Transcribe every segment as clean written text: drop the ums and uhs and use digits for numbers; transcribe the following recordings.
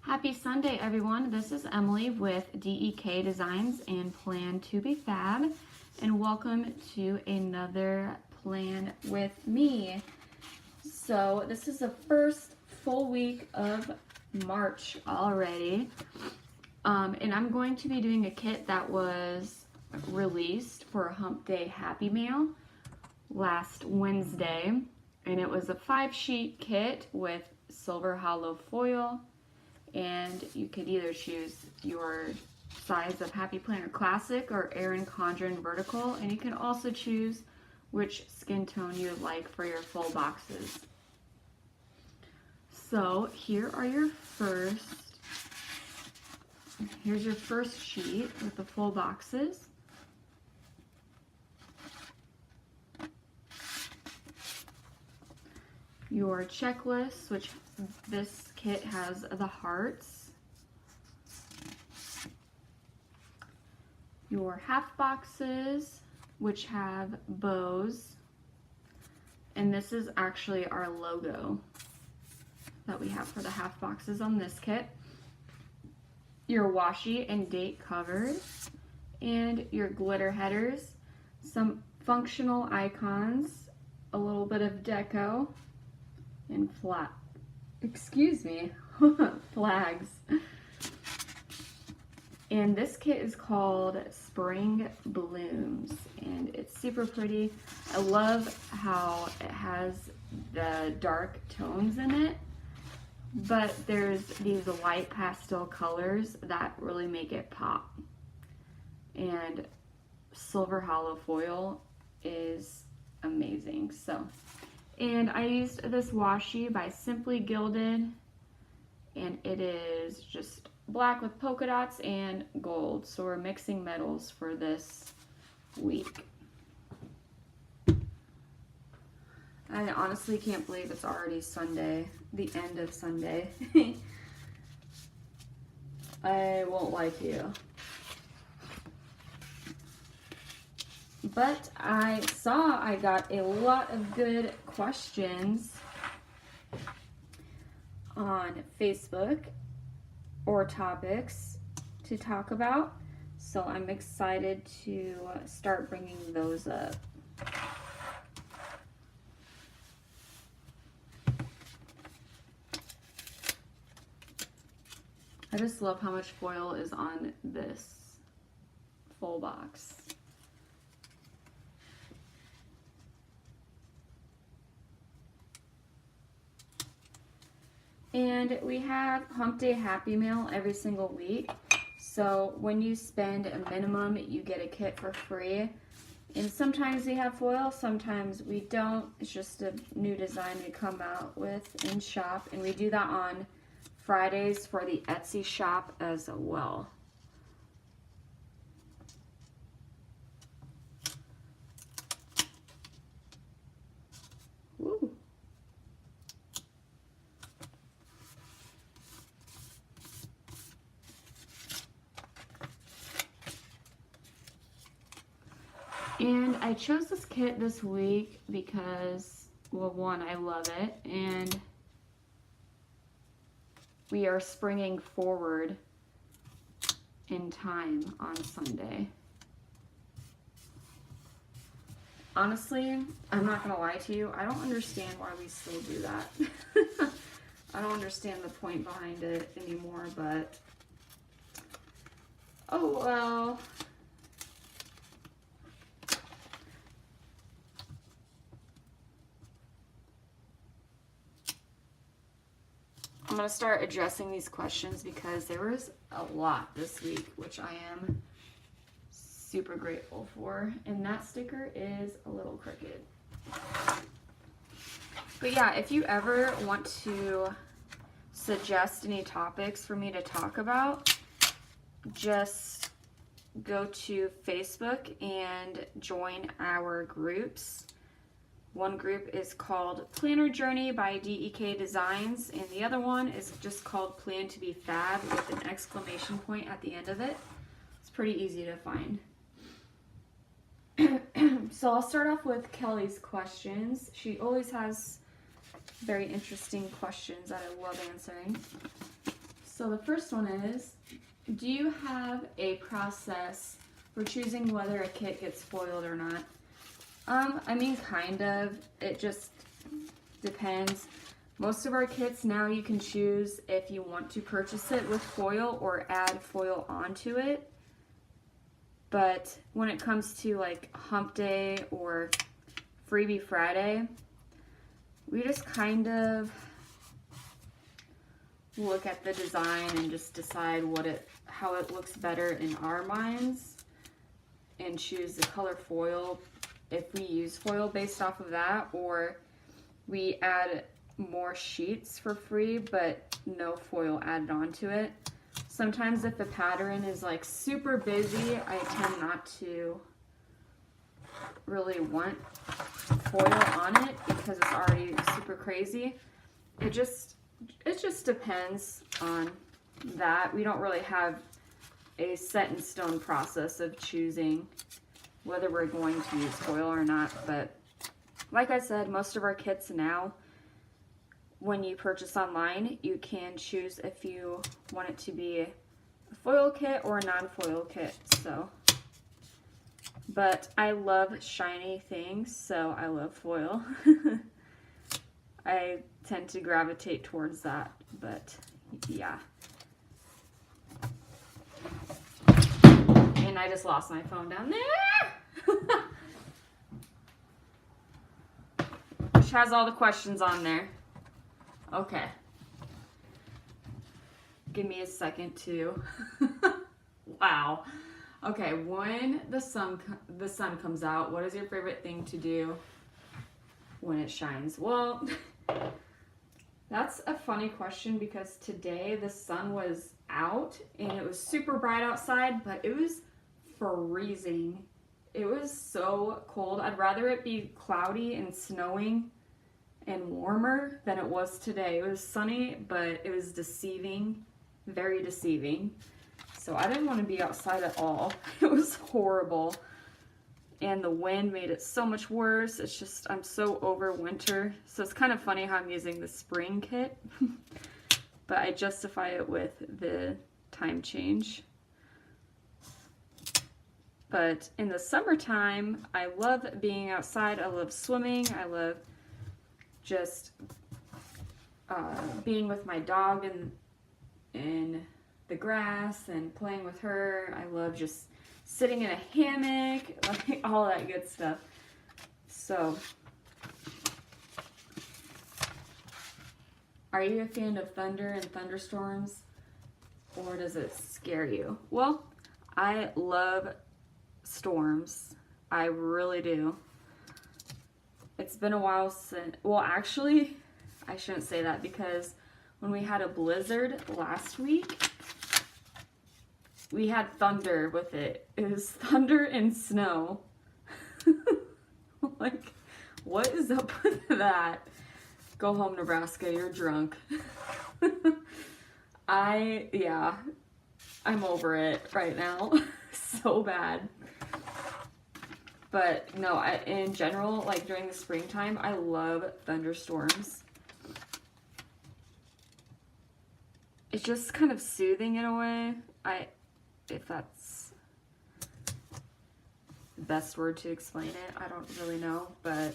Happy Sunday, everyone. This is Emily with DEK Designs and Plan to be Fab, and welcome to another plan with me. So this is the first full week of March already, and I'm going to be doing a kit that was released for Hump Day Happy Mail last Wednesday, and it was a 5-sheet kit with silver hollow foil. And you could either choose your size of Happy Planner Classic or Erin Condren Vertical, and you can also choose which skin tone you would like for your full boxes. So here's your first sheet with the full boxes. Your checklist, which this kit has the hearts. Your half boxes, which have bows. And this is actually our logo that we have for the half boxes on this kit. Your washi and date covers, and your glitter headers, some functional icons, a little bit of deco, and flags. And this kit is called Spring Blooms, and it's super pretty. I love how it has the dark tones in it, but there's these light pastel colors that really make it pop. And silver hollow foil is amazing. And I used this washi by Simply Gilded, and it is just black with polka dots and gold. So we're mixing metals for this week. I honestly can't believe it's already Sunday, the end of Sunday. I won't lie to you. But I saw I got a lot of good questions on Facebook or topics to talk about, so I'm excited to start bringing those up. I just love how much foil is on this full box. And we have Hump Day Happy Mail every single week. So when you spend a minimum, you get a kit for free. And sometimes we have foil, sometimes we don't. It's just a new design we come out with in shop. And we do that on Fridays for the Etsy shop as well. Woo. And I chose this kit this week because, well, one, I love it, and we are springing forward in time on Sunday. Honestly, I'm not gonna lie to you, I don't understand why we still do that. I don't understand the point behind it anymore, but oh well. I'm going to start addressing these questions because there was a lot this week, which I am super grateful for. And that sticker is a little crooked. But yeah, if you ever want to suggest any topics for me to talk about, just go to Facebook and join our groups. One group is called Planner Journey by DEK Designs, and the other one is just called Plan to be Fab with an exclamation point at the end of it. It's pretty easy to find. So I'll start off with Kelly's questions. She always has very interesting questions that I love answering. So the first one is, do you have a process for choosing whether a kit gets foiled or not? I mean, kind of. It just depends. Most of our kits now you can choose if you want to purchase it with foil or add foil onto it. But when it comes to like Hump Day or Freebie Friday, we just kind of look at the design and just decide how it looks better in our minds and choose the color foil if we use foil based off of that, or we add more sheets for free but no foil added onto it. Sometimes if the pattern is like super busy, I tend not to really want foil on it because it's already super crazy. It just depends on that. We don't really have a set in stone process of choosing whether we're going to use foil or not, but like I said, most of our kits now, when you purchase online, you can choose if you want it to be a foil kit or a non-foil kit. So, but I love shiny things, so I love foil. I tend to gravitate towards that, but yeah. And I just lost my phone down there. Which has all the questions on there. Okay. Give me a second to. Wow. Okay, when the sun comes out, what is your favorite thing to do when it shines? Well, that's a funny question because today the sun was out and it was super bright outside, but it was freezing. It was so cold. I'd rather it be cloudy and snowing and warmer than it was today. It was sunny, but it was deceiving, very deceiving. So I didn't want to be outside at all. It was horrible. And the wind made it so much worse. It's just, I'm so over winter. So it's kind of funny how I'm using the spring kit, but I justify it with the time change. But in the summertime, I love being outside. I love swimming. I love just being with my dog in the grass and playing with her. I love just sitting in a hammock, like all that good stuff. So, are you a fan of thunder and thunderstorms, or does it scare you? Well, I love storms. I really do. It's been a while since, well, actually, I shouldn't say that because when we had a blizzard last week, we had thunder with it. It was thunder and snow. Like, what is up with that? Go home, Nebraska, you're drunk. Yeah, I'm over it right now. So bad. But no, in general, like during the springtime, I love thunderstorms. It's just kind of soothing in a way. If that's the best word to explain it, I don't really know, but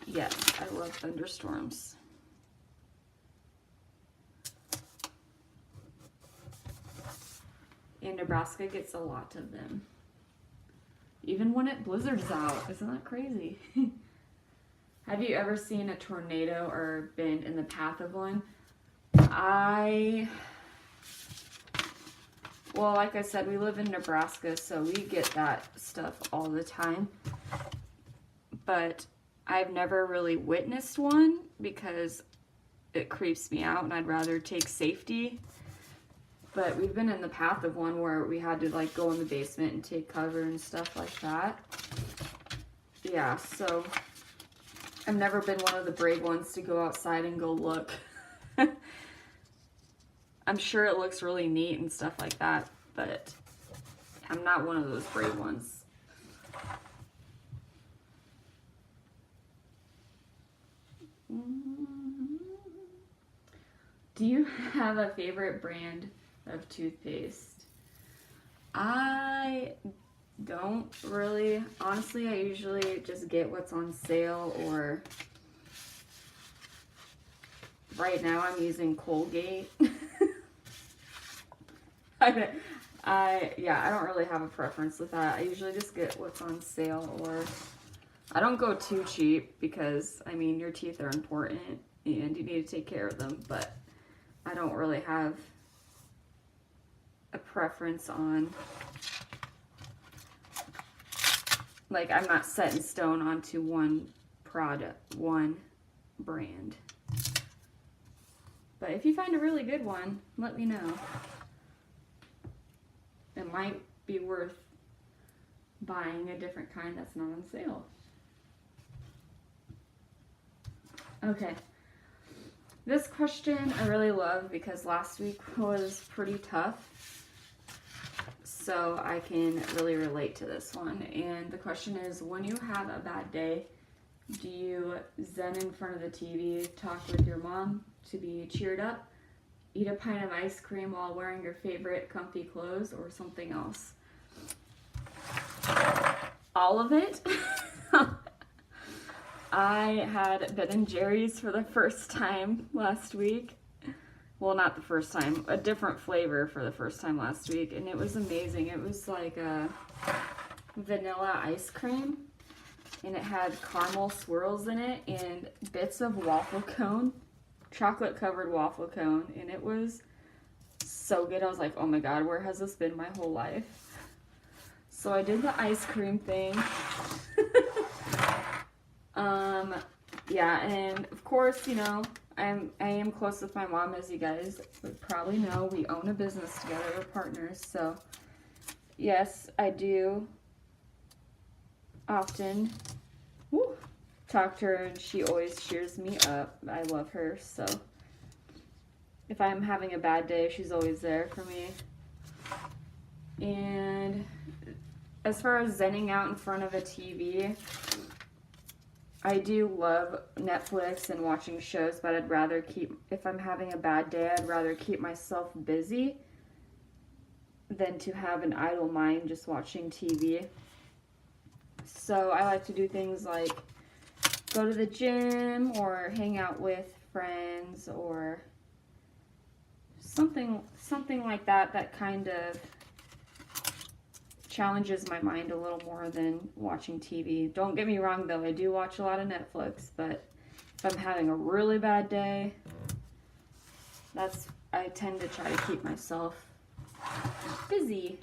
yes, I love thunderstorms. And Nebraska gets a lot of them. Even when it blizzards out. Isn't that crazy? Have you ever seen a tornado or been in the path of one? Well, like I said, we live in Nebraska, so we get that stuff all the time. But I've never really witnessed one because it creeps me out and I'd rather take safety. But we've been in the path of one where we had to like go in the basement and take cover and stuff like that. Yeah, so I've never been one of the brave ones to go outside and go look. I'm sure it looks really neat and stuff like that, but I'm not one of those brave ones. Do you have a favorite brand of toothpaste? I don't really. Honestly, I usually just get what's on sale, or right now I'm using Colgate. Yeah, I don't really have a preference with that. I usually just get what's on sale, or I don't go too cheap because, I mean, your teeth are important and you need to take care of them, but I don't really have a preference on, like, I'm not set in stone onto one product, one brand. But if you find a really good one, let me know. It might be worth buying a different kind that's not on sale. Okay. This question I really love because last week was pretty tough. So I can really relate to this one. And the question is, when you have a bad day, do you zen in front of the TV, talk with your mom to be cheered up, eat a pint of ice cream while wearing your favorite comfy clothes, or something else? All of it. I had Ben & Jerry's for the first time last week. Well, not the first time, a different flavor for the first time last week, and it was amazing. It was like a vanilla ice cream, and it had caramel swirls in it and bits of waffle cone, chocolate covered waffle cone, and it was so good. I was like, oh my god, where has this been my whole life? So I did the ice cream thing. Yeah, and of course, you know, I am close with my mom, as you guys would probably know. We own a business together, we're partners, so yes, I do often talk to her, and she always cheers me up. I love her, so if I'm having a bad day, she's always there for me. And as far as zenning out in front of a TV, I do love Netflix and watching shows, but I'd rather if I'm having a bad day, I'd rather keep myself busy than to have an idle mind just watching TV. So I like to do things like go to the gym or hang out with friends or something like that, that kind of challenges my mind a little more than watching TV. Don't get me wrong though, I do watch a lot of Netflix, but if I'm having a really bad day, I tend to try to keep myself busy.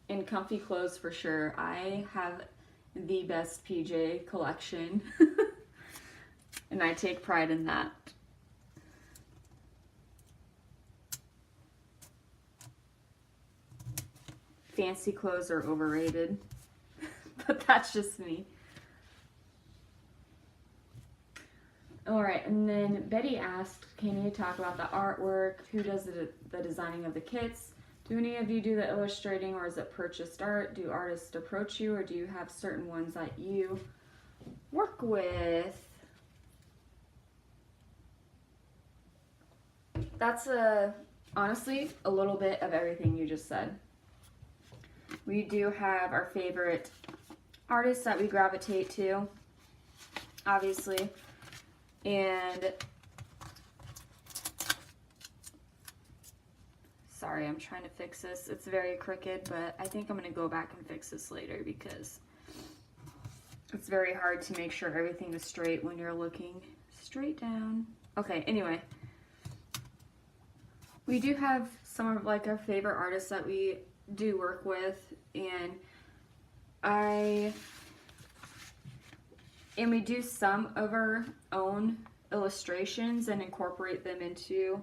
In comfy clothes for sure. I have the best PJ collection. And I take pride in that. Fancy clothes are overrated, but that's just me. All right, and then Betty asked, can you talk about the artwork? Who does the designing of the kits? Do any of you do the illustrating, or is it purchased art? Do artists approach you, or do you have certain ones that you work with? That's honestly a little bit of everything you just said. We do have our favorite artists that we gravitate to, obviously, and sorry, I'm trying to fix this. It's very crooked, but I think I'm going to go back and fix this later because it's very hard to make sure everything is straight when you're looking straight down. Okay, anyway. We do have some of like our favorite artists that we do work with, and we do some of our own illustrations and incorporate them into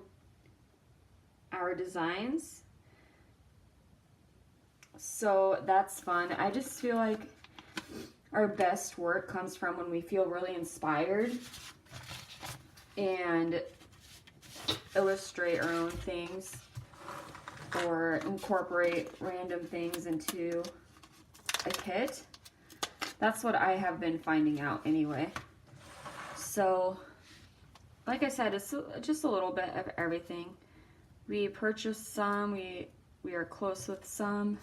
our designs. So that's fun. I just feel like our best work comes from when we feel really inspired and illustrate our own things or incorporate random things into a kit. That's what I have been finding out anyway. So, like I said, it's just a little bit of everything. We purchased some, we are close with some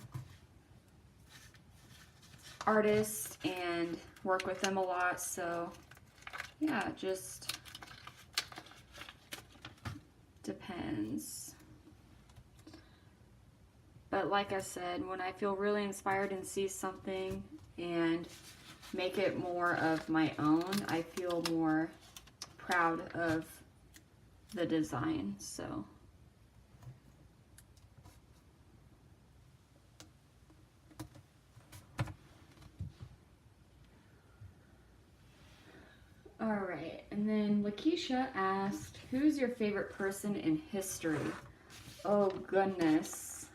artists and work with them a lot, so yeah, just depends. But like I said, when I feel really inspired and see something and make it more of my own, I feel more proud of the design. So all right, and then Lakeisha asked, who's your favorite person in history? Oh goodness.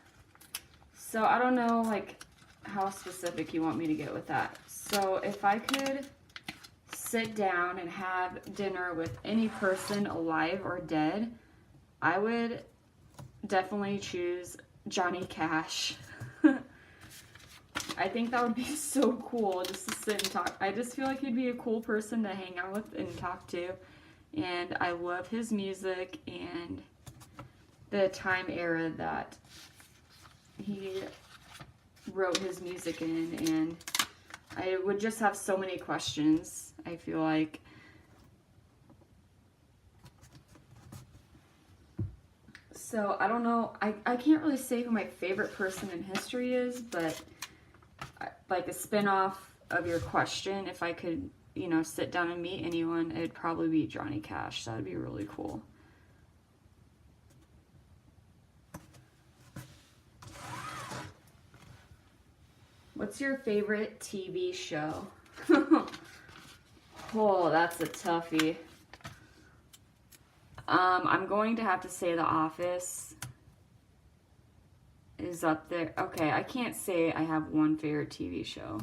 So I don't know like how specific you want me to get with that. So if I could sit down and have dinner with any person alive or dead, I would definitely choose Johnny Cash. I think that would be so cool just to sit and talk. I just feel like he'd be a cool person to hang out with and talk to. And I love his music and the time era that he wrote his music in. And I would just have so many questions, I feel like. So I don't know, I can't really say who my favorite person in history is, but like a spin-off of your question, if I could, you know, sit down and meet anyone, it'd probably be Johnny Cash. That would be really cool. What's your favorite TV show? Oh, that's a toughie. I'm going to have to say The Office is up there. Okay, I can't say I have one favorite TV show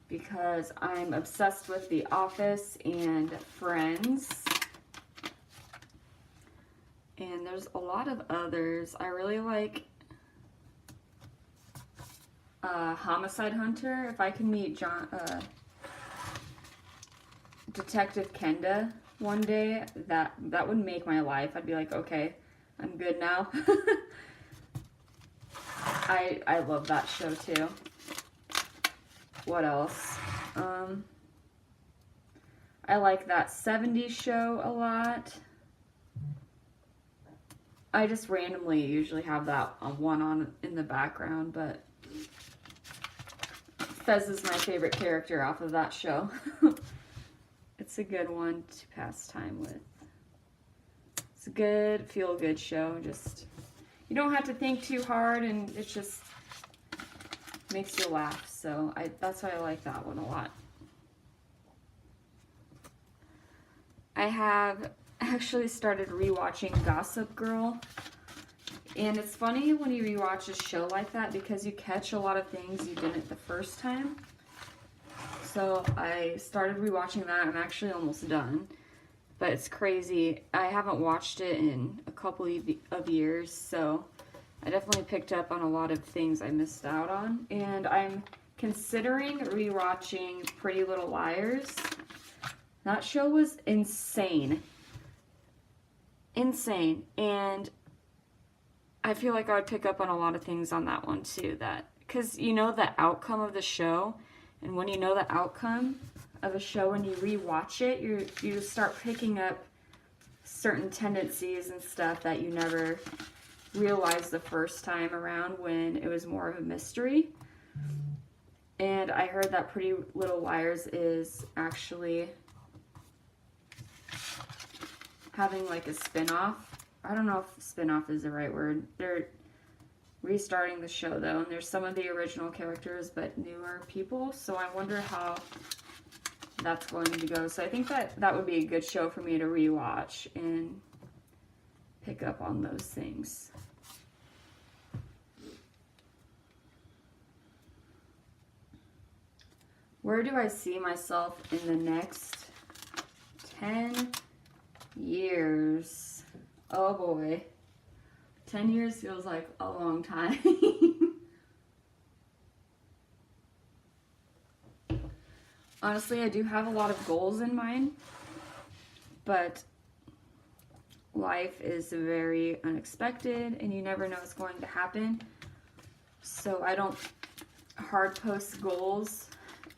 because I'm obsessed with The Office and Friends. And there's a lot of others. I really like Homicide Hunter. If I can meet Detective Kenda one day, that would make my life. I'd be like, okay, I'm good now. I love that show too. What else? I like that 70s show a lot. I just randomly usually have that one on in the background, but Fez is my favorite character off of that show. It's a good one to pass time with. It's a good, feel-good show. Just, you don't have to think too hard, and it just makes you laugh. So that's why I like that one a lot. I have actually started rewatching Gossip Girl. And it's funny when you rewatch a show like that because you catch a lot of things you didn't the first time. So I started rewatching that. I'm actually almost done. But it's crazy. I haven't watched it in a couple of years, so I definitely picked up on a lot of things I missed out on. And I'm considering rewatching Pretty Little Liars. That show was insane. Insane. And I feel like I would pick up on a lot of things on that one too. Because you know the outcome of the show, and when you know the outcome of a show and you rewatch it, you start picking up certain tendencies and stuff that you never realized the first time around when it was more of a mystery. And I heard that Pretty Little Liars is actually having like a spin-off. I don't know if spin-off is the right word. They're restarting the show though, and there's some of the original characters but newer people, so I wonder how that's going to go. So I think that would be a good show for me to rewatch and pick up on those things. Where do I see myself in the next 10 years? Oh boy. 10 years feels like a long time. Honestly, I do have a lot of goals in mind, but life is very unexpected and you never know what's going to happen. So I don't hard post goals.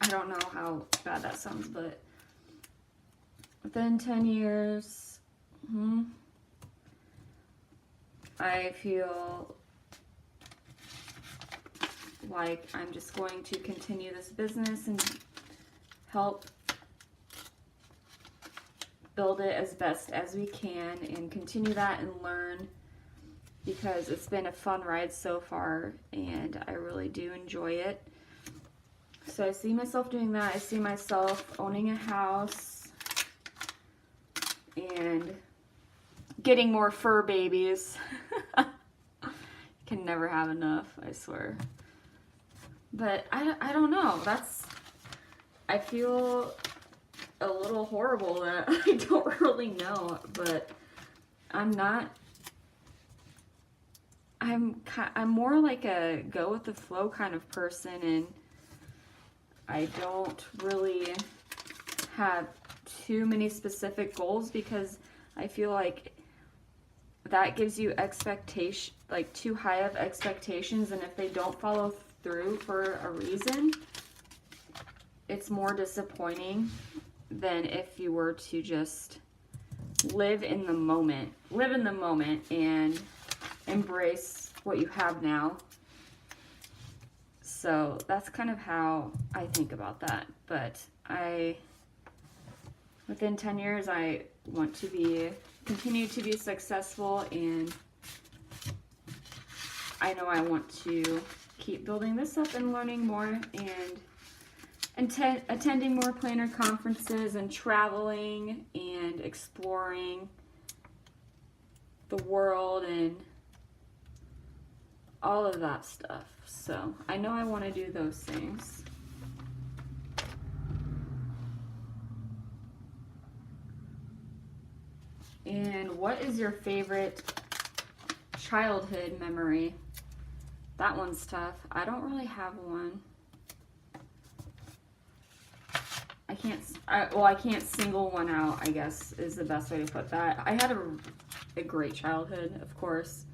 I don't know how bad that sounds, but within 10 years, I feel like I'm just going to continue this business and help build it as best as we can and continue that and learn, because it's been a fun ride so far and I really do enjoy it. So I see myself doing that. I see myself owning a house and getting more fur babies. Can never have enough, I swear. But I don't know. I feel a little horrible that I don't really know, but I'm more like a go with the flow kind of person, and I don't really have too many specific goals because I feel like that gives you expectation, like too high of expectations, and if they don't follow through for a reason, it's more disappointing than if you were to just live in the moment and embrace what you have now. So that's kind of how I think about that. But within 10 years, I want to continue to be successful, and I know I want to keep building this up and learning more and attending more planner conferences and traveling and exploring the world and all of that stuff. So I know I want to do those things. And what is your favorite childhood memory? That one's tough. I don't really have one. I can't single one out, I guess, is the best way to put that. I had a great childhood, of course,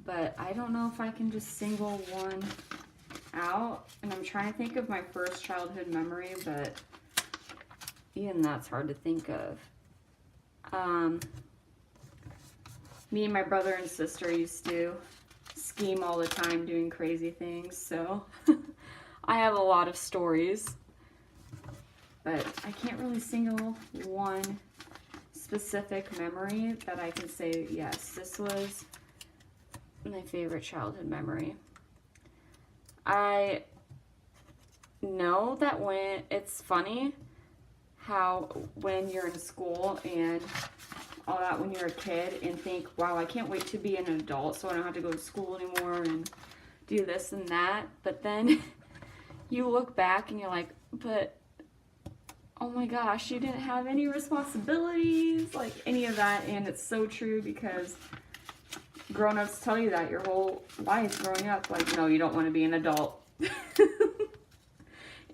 but I don't know if I can just single one out. And I'm trying to think of my first childhood memory, but even that's hard to think of. Me and my brother and sister used to scheme all the time doing crazy things, so I have a lot of stories. But I can't really single one specific memory that I can say, yes, this was my favorite childhood memory. I know that it's funny how when you're in school and all that when you're a kid and think, wow, I can't wait to be an adult so I don't have to go to school anymore and do this and that. But then you look back and you're like, but oh my gosh, you didn't have any responsibilities, like any of that. And it's so true, because grown-ups tell you that your whole life growing up, like, no, you don't want to be an adult.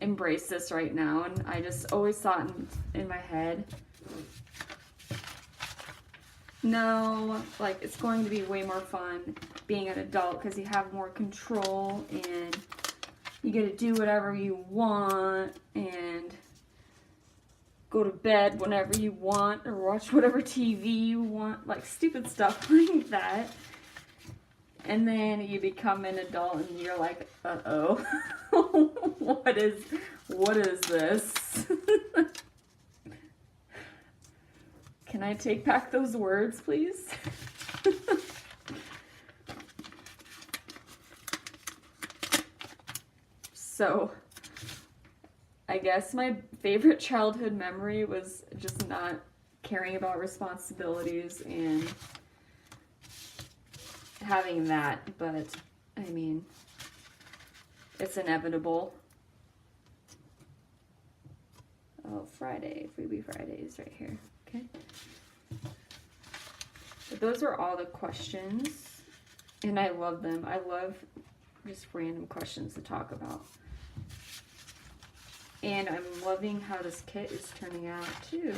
Embrace this right now. And I just always thought in my head, no, like, it's going to be way more fun being an adult because you have more control and you get to do whatever you want and go to bed whenever you want or watch whatever TV you want, like stupid stuff like that. And then you become an adult and you're like, uh-oh, what is this? Can I take back those words, please? So, I guess my favorite childhood memory was just not caring about responsibilities and having that, but I mean, it's inevitable. Oh, Friday, Freebie Fridays right here, okay? But those are all the questions, and I love them. I love just random questions to talk about. And I'm loving how this kit is turning out too.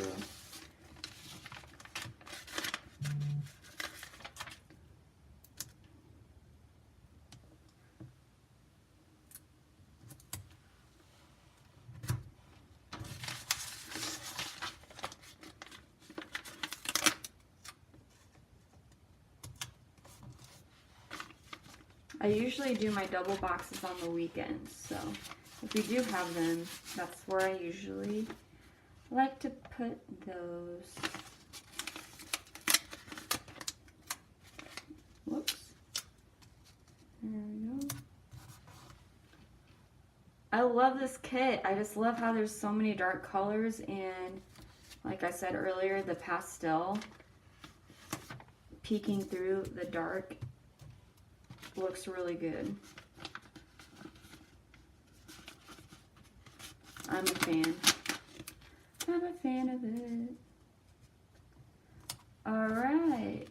I usually do my double boxes on the weekends, so if we do have them, that's where I usually like to put those. Whoops. There we go. I love this kit. I just love how there's so many dark colors, and like I said earlier, the pastel peeking through the dark looks really good. I'm a fan. I'm a fan of it. All right.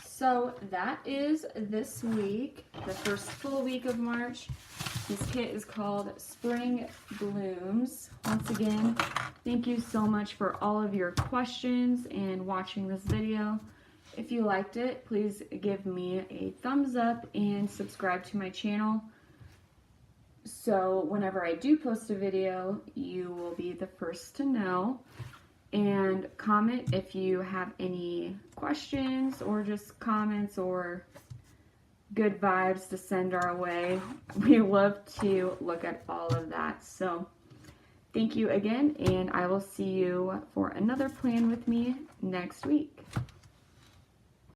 So that is this week, the first full week of March. This kit is called Spring Blooms. Once again, thank you so much for all of your questions and watching this video. If you liked it, please give me a thumbs up and subscribe to my channel. So whenever I do post a video, you will be the first to know. And comment if you have any questions or just comments or good vibes to send our way. We love to look at all of that. So thank you again, and I will see you for another plan with me next week.